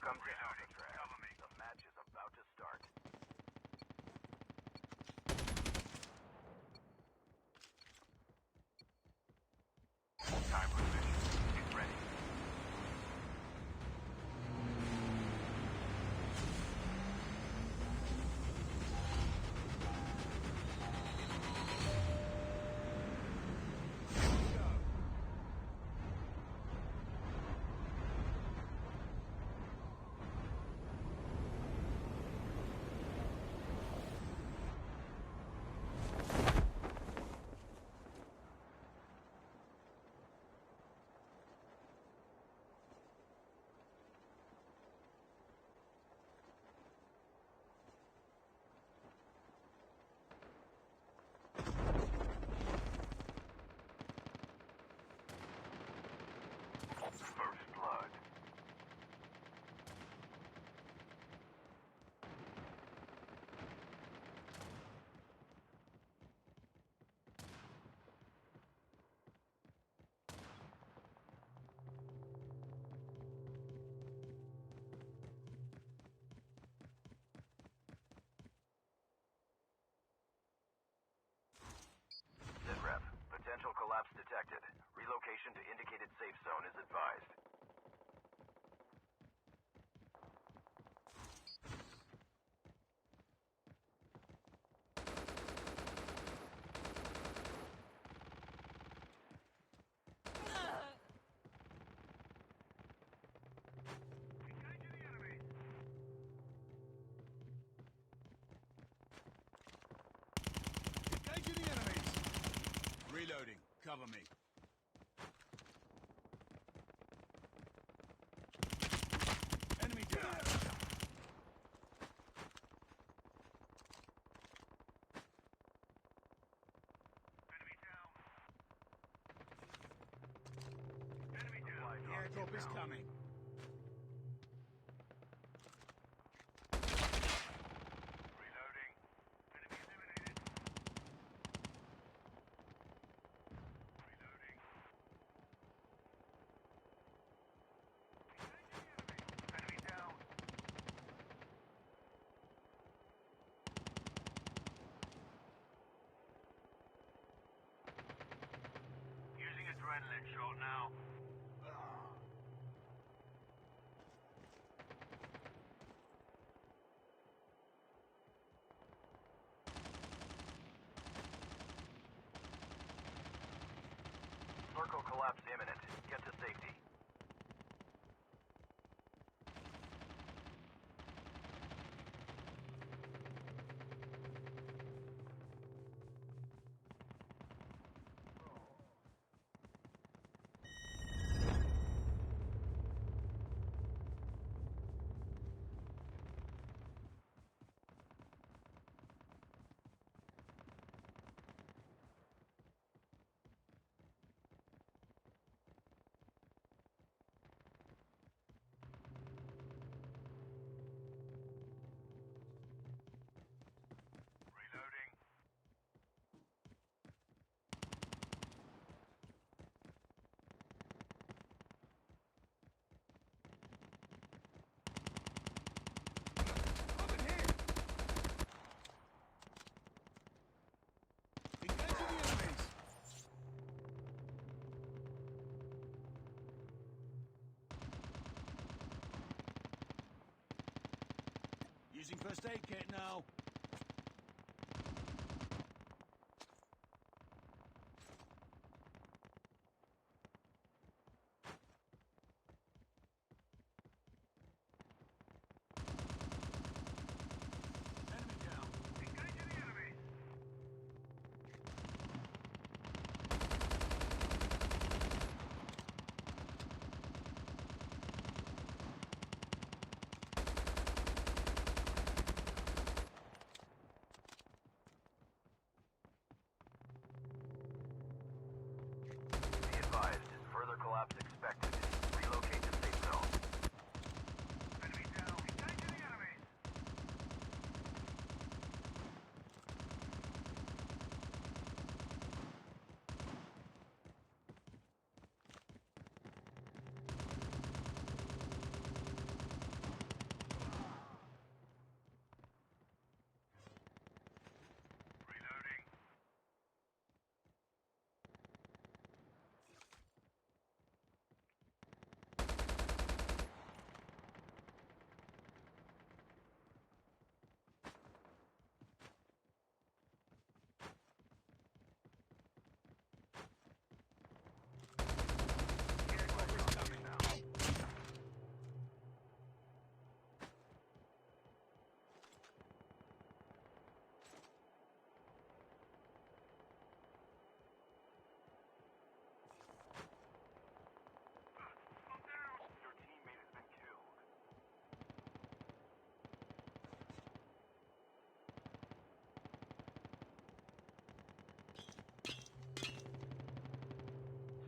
Welcome to Alcatraz. The match is about to start. Time for mission. Get ready. First blood. SITREP. Potential collapse detected. Relocation to indicated safe zone is advised. Engaging the enemies! Reloading. Cover me. Enemy down. Enemy down. Enemy down. The airdrop is coming. Reloading. Enemy eliminated. Reloading. Enemy down. Using adrenaline shot now. Circle collapse imminent. Get to safety. Reloading. Over here! Engaging the enemies! Using first aid kit now. Enemy down. Engaging the enemy.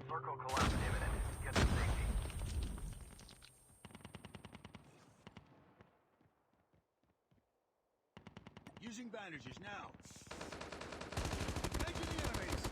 Circle collapse imminent. Get to safety. Using bandages now. Engaging the enemies.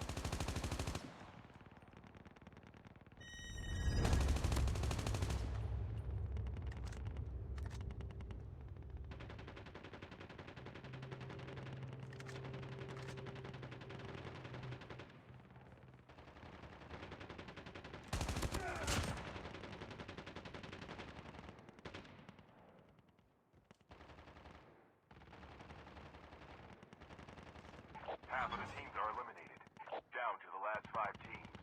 Half of the teams are eliminated. Down to the last 5 teams.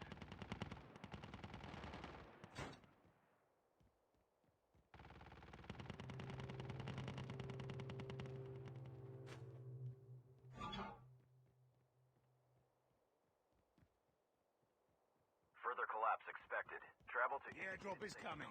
Further collapse expected. Travel to The airdrop is coming.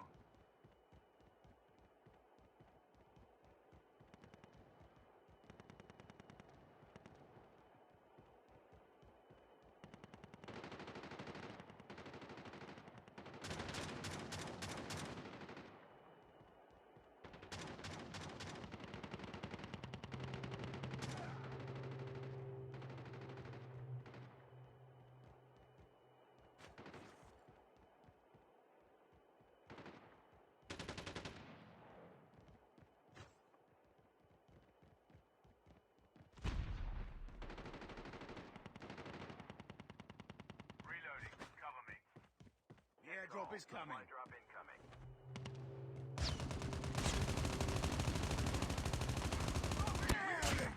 Reloading. Cover me. The airdrop is coming. Supply drop incoming. Reloading.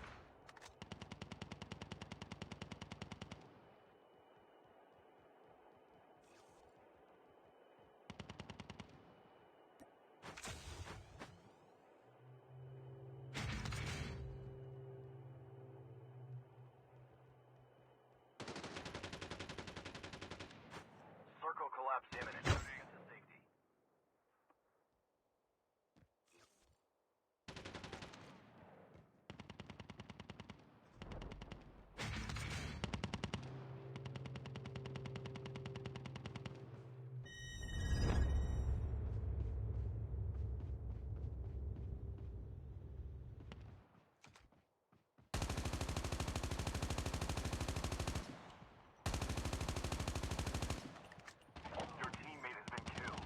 Circle collapse imminent. Get to safety. Your teammate has been killed.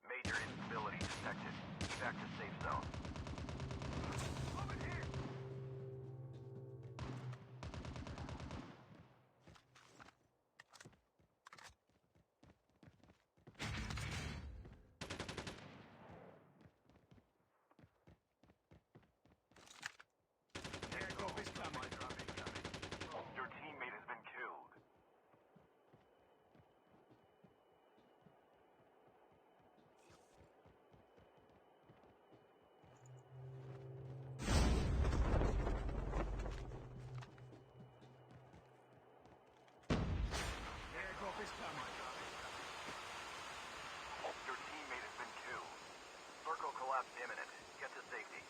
Major instability detected. Back to safe zone. Over here. The airdrop is coming. Drop incoming. Your teammate has been killed. The airdrop is coming. Your teammate has been killed. Circle collapse imminent. Get to safety.